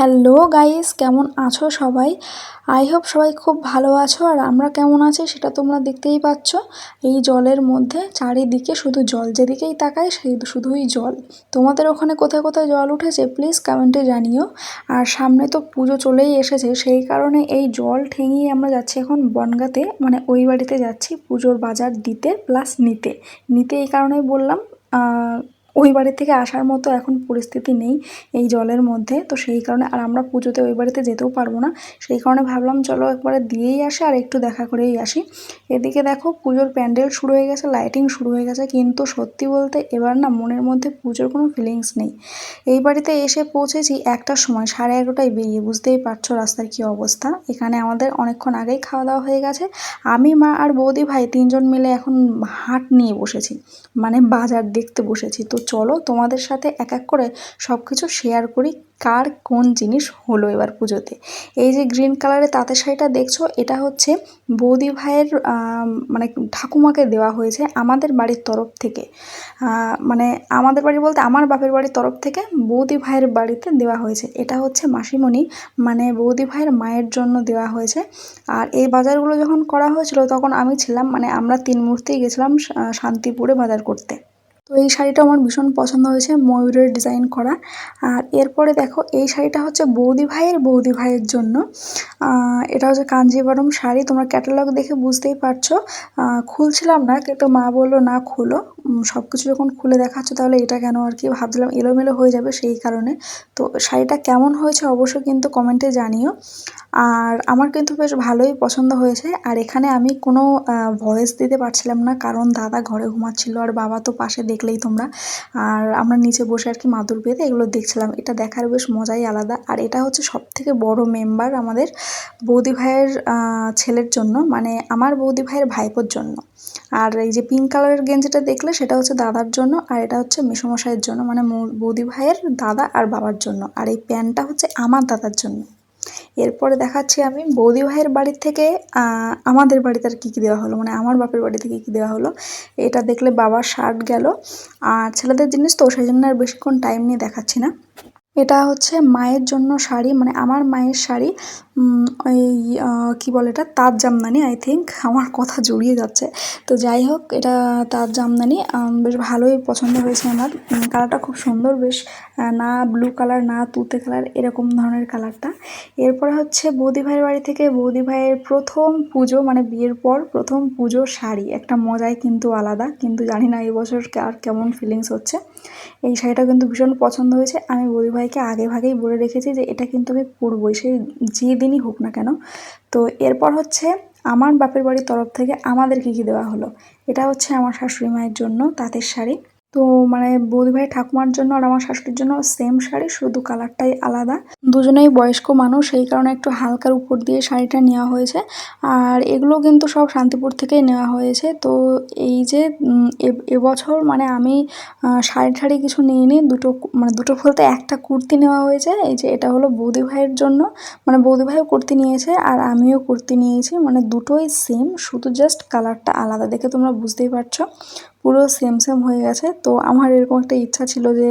Hello guys, কেমন আছো সবাই? আই হোপ সবাই খুব ভালো আছো। আর আমরা কেমন আছি সেটা তোমরা দেখতেই পাচ্ছ। এই জলের মধ্যে চারিদিকে শুধু জল, যেদিকেই তাকাই সেই শুধুই জল। তোমাদের ওখানে কোথায় কোথায় জল উঠেছে প্লিজ কমেন্টে জানিও। আর সামনে তো পুজো চলেই এসেছে, সেই কারণে এই জল ঠেঙিয়ে আমরা যাচ্ছি এখন বনগাঁতে, মানে ওই বাড়িতে যাচ্ছি পুজোর বাজার দিতে প্লাস নিতে নিতে এই কারণেই বললাম, ওই বাড়ি থেকে আসার মতো এখন পরিস্থিতি নেই এই জলের মধ্যে। তো সেই কারণে আর আমরা পুজোতে ওই বাড়িতে যেতেও পারবো না, সেই কারণে ভাবলাম চলো একবারে দিয়েই আসি আর একটু দেখা করেই আসি। এদিকে দেখো পুজোর প্যান্ডেল শুরু হয়ে গেছে, লাইটিং শুরু হয়ে গেছে, কিন্তু সত্যি বলতে এবার না মনের মধ্যে পুজোর কোনো ফিলিংস নেই। এই বাড়িতে এসে পৌঁছেছি 1টার সময়, 11:30টায় বেরিয়ে, বুঝতেই পারছো রাস্তার কী অবস্থা। এখানে আমাদের অনেকক্ষণ আগেই খাওয়া দাওয়া হয়ে গেছে। আমি, মা আর বৌদি ভাই 3জন মিলে এখন হাট নিয়ে বসেছি, মানে বাজার দেখতে বসেছি। তো চলো তোমাদের সাথে এক এক করে সব কিছু শেয়ার করি, কার কোন জিনিস হলো এবার পুজোতে। এই যে গ্রিন কালারের তাঁতের শাড়িটা দেখছো, এটা হচ্ছে বৌদি ভাইয়ের মানে ঠাকুমাকে দেওয়া হয়েছে আমাদের বাড়ির তরফ থেকে। মানে আমাদের বাড়ি বলতে আমার বাপের বাড়ির তরফ থেকে বৌদি ভাইয়ের বাড়িতে দেওয়া হয়েছে। এটা হচ্ছে মাসিমণি, মানে বৌদি ভাইয়ের মায়ের জন্য দেওয়া হয়েছে। আর এই বাজারগুলো যখন করা হয়েছিল তখন আমি ছিলাম, মানে আমরা 3 মূর্তিই গেছিলাম শান্তিপুরে বাজার করতে। তো এই শাড়িটা আমার ভীষণ পছন্দ হয়েছে, ময়ূরের ডিজাইন করা। আর এরপরে দেখো এই শাড়িটা হচ্ছে বৌদি ভাইয়ের জন্য। এটা হচ্ছে কাঞ্জিভারম শাড়ি, তোমরা ক্যাটালগ দেখে বুঝতেই পারছো। খুলছিলাম না, কিন্তু মা বললো না খুলো, সব কিছু যখন খুলে দেখাচ্ছ তাহলে এটা কেন আর কি, ভাবছিলাম এলোমেলো হয়ে যাবে সেই কারণে। তো শাড়িটা কেমন হয়েছে অবশ্যই কিন্তু কমেন্টে জানিও। আর আমার কিন্তু বেশ ভালোই পছন্দ হয়েছে। আর এখানে আমি কোনো ভয়েস দিতে পারছিলাম না, কারণ দাদা ঘরে ঘুমাচ্ছিল আর বাবা তো পাশে, দেখলেই তোমরা। আর আমরা নিচে বসে আর কি মাদুর পেতে এগুলো দেখছিলাম, এটা দেখার বেশ মজাই আলাদা। আর এটা হচ্ছে সবথেকে বড় মেম্বার আমাদের বৌদি ভাইয়ের ছেলের জন্য, মানে আমার বৌদি ভাইয়ের ভাইপোর জন্য। আর এই যে পিঙ্ক কালারের গেঞ্জিটা দেখলে সেটা হচ্ছে দাদার জন্য, আর এটা হচ্ছে মেসোমশাইয়ের জন্য, মানে বৌদি ভাইয়ের দাদা আর বাবার জন্য। আর এই প্যান্টটা হচ্ছে আমার দাদার জন্য। এরপরে দেখাচ্ছি আমি বৌদি ভাইয়ের বাড়ির থেকে আমাদের বাড়িতে আর কী কী দেওয়া হলো, মানে আমার বাপের বাড়ি থেকে কী দেওয়া হলো। এটা দেখলে বাবার শার্ট গেল, আর ছেলেদের জিনিস তো সেই জন্য আর বেশিক্ষণ টাইম নিয়ে দেখাচ্ছি না। এটা হচ্ছে মায়ের জন্য শাড়ি, মানে আমার মায়ের শাড়ি। ওই কী বলে এটা, তাঁত জামদানি, আই থিঙ্ক, আমার কথা জড়িয়ে যাচ্ছে। তো যাই হোক, এটা তাঁত জামদানি, বেশ ভালোই পছন্দ হয়েছে আমার। কালারটা খুব সুন্দর, বেশ না ব্লু কালার না তুতে কালার, এরকম ধরনের কালারটা। এরপরে হচ্ছে বৌদি ভাইয়ের বাড়ি থেকে বৌদি ভাইয়ের প্রথম পুজো, মানে বিয়ের পর প্রথম পুজোর শাড়ি, একটা মজাই কিন্তু আলাদা। কিন্তু জানি না এবছর আর কেমন ফিলিংস হচ্ছে। এই শাড়িটা কিন্তু ভীষণ পছন্দ হয়েছে। আমি বৌদি ভাইকে আগে ভাগেই বলে রেখেছি যে এটা কিন্তু আমি পরবই, সে যে দিনই হোক না কেন। তো এরপর হচ্ছে আমার বাপের বাড়ির তরফ থেকে আমাদের কী কী দেওয়া হলো। এটা হচ্ছে আমার শাশুড়ি মায়ের জন্য তাঁতের শাড়ি। তো মানে বৌদি ভাই ঠাকুমার জন্য আর আমার শাশুড়ির জন্য সেম শাড়ি, শুধু কালারটাই আলাদা। দুজনেই বয়স্ক মানুষ, সেই কারণে একটু হালকার উপর দিয়ে শাড়িটা নেওয়া হয়েছে। আর এগুলো কিন্তু সব শান্তিপুর থেকেই নেওয়া হয়েছে। তো এই যে এবছর মানে আমি শাড়ি কিছু নিইনি, দুটো বলতে একটা কুর্তি নেওয়া হয়েছে। এই যে এটা হলো বৌদি ভাইয়ের জন্য, মানে বৌদি ভাইও কুর্তি নিয়েছে আর আমিও কুর্তি নিয়েছি, মানে দুটোই সেম, শুধু জাস্ট কালারটা আলাদা। দেখে তোমরা বুঝতেই পারছো পুরো সেম সেম হয়ে গেছে। তো আমার এরকম একটা ইচ্ছা ছিল যে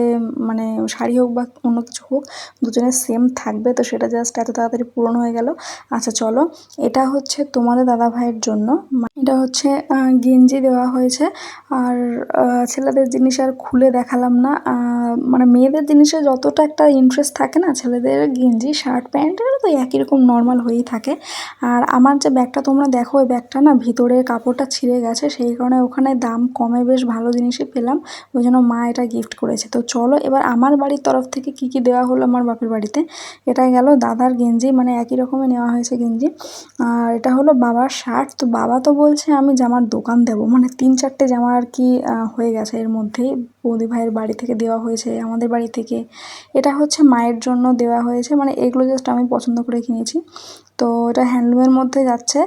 মানে শাড়ি হোক বা অন্য কিছু হোক, দুজনের সেম থাকবে। তো সেটা জাস্ট এত তাড়াতাড়ি পূরণ হয়ে গেল। আচ্ছা চলো, এটা হচ্ছে তোমাদের দাদা ভাইয়ের জন্য, এটা হচ্ছে গেঞ্জি দেওয়া হয়েছে। আর ছেলেদের জিনিস আর খুলে দেখালাম না, মানে মেয়েদের জিনিসে যতটা একটা ইন্টারেস্ট থাকে না, ছেলেদের গেঞ্জি শার্ট প্যান্টের তো একই রকম নর্মাল হয়েই থাকে। আর আমার যে ব্যাগটা তোমরা দেখো, ওই ব্যাগটা না ভিতরের কাপড়টা ছিঁড়ে গেছে, সেই কারণে ওখানে দাম কমে বেশ ভালো জিনিসই পেলাম, ওই জন্য মা এটা গিফট করেছে। তো চলো এবার আমার বাড়ির তরফ থেকে কী কী দেওয়া হলো আমার বাপের বাড়িতে। এটা গেল দাদার গেঞ্জি, মানে একই রকমের নেওয়া হয়েছে গেঞ্জি। আর এটা হলো বাবার শার্ট। তো বাবা তো বলছে আমি জামার দোকান দেবো, মানে 3-4টে জামা আর কি হয়ে গেছে এর মধ্যেই। বৌদি ভাইয়ের বাড়ি থেকে দেওয়া হয়েছে, আমাদের বাড়ি থেকে। এটা হচ্ছে মায়ের জন্য দেওয়া হয়েছে, মানে এগুলো জাস্ট আমি পছন্দ করে কিনেছি। তো এটা হ্যান্ডলুমের মধ্যে যাচ্ছে।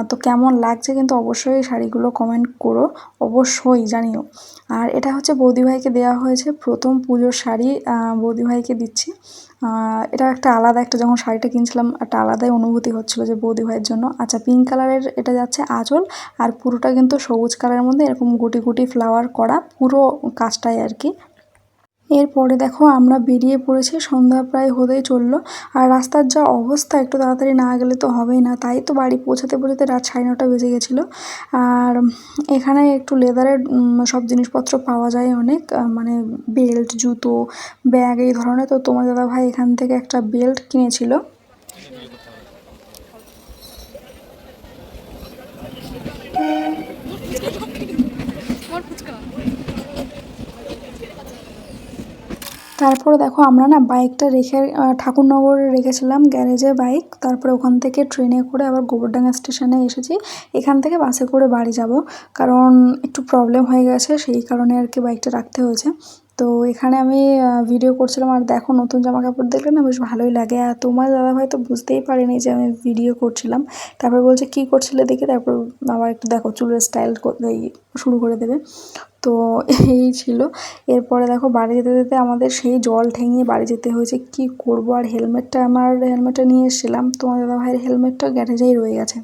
তো কেমন লাগছে কিন্তু অবশ্যই শাড়িগুলো কমেন্ট করো, অবশ্যই জানিও। আর এটা হচ্ছে বৌদি ভাইকে দেওয়া হয়েছে, প্রথম পুজোর শাড়ি বৌদি ভাইকে দিচ্ছি। এটা একটা আলাদা, একটা যখন শাড়িটা কিনছিলাম একটা আলাদাই অনুভূতি হচ্ছিলো যে বৌদি ভাইয়ের জন্য। আচ্ছা পিঙ্ক কালারের এটা যাচ্ছে আঁচল, আর পুরোটা কিন্তু সবুজ কালারের মধ্যে এরকম গুটি গুটি ফ্লাওয়ার করা পুরো কাজটাই আর কি। এরপরে দেখো আমরা বেরিয়ে পড়েছি, সন্ধ্যা প্রায় হতেই চললো। আর রাস্তার যা অবস্থা, একটু তাড়াতাড়ি না গেলে তো হবেই না, তাই তো বাড়ি পৌঁছাতে পৌঁছাতে রাত 9:30 বেজে গেছিলো। আর এখানে একটু লেদারের সব জিনিসপত্র পাওয়া যায় অনেক, মানে বেল্ট, জুতো, ব্যাগ এই ধরনের। তো তোমার দাদাভাই এখান থেকে একটা বেল্ট কিনেছিল। তারপরে দেখো আমরা না বাইকটা রেখে ঠাকুরনগরে রেখেছিলাম গ্যারেজে বাইক। তারপরে ওখান থেকে ট্রেনে করে আবার গোবরডাঙ্গা স্টেশনে এসেছি। এখান থেকে বাসে করে বাড়ি যাব, কারণ একটু প্রবলেম হয়ে গেছে, সেই কারণে আর কি বাইকটা রাখতে হয়েছে। তো এখানে আমি ভিডিও করছিলাম, আর দেখো নতুন জামা কাপড় দেখলে না বেশ ভালোই লাগে। আর তোমার দাদাভাই তো বুঝতেই পারেনি যে আমি ভিডিও করছিলাম। তারপর বলছে কী করছিলে দেখে, তারপর আবার একটু দেখো চুলের স্টাইল শুরু করে দেবে। তো এই ছিল। এরপরে দেখো বাড়ি যেতে যেতে আমাদের সেই জল ঠেঙিয়ে বাড়ি যেতে হয়েছে, কি করব। আর হেলমেটটা নিয়ে এসেছিলাম, তোমার দাদাভাইয়ের হেলমেটটা গ্যারেজেই রয়ে গেছে।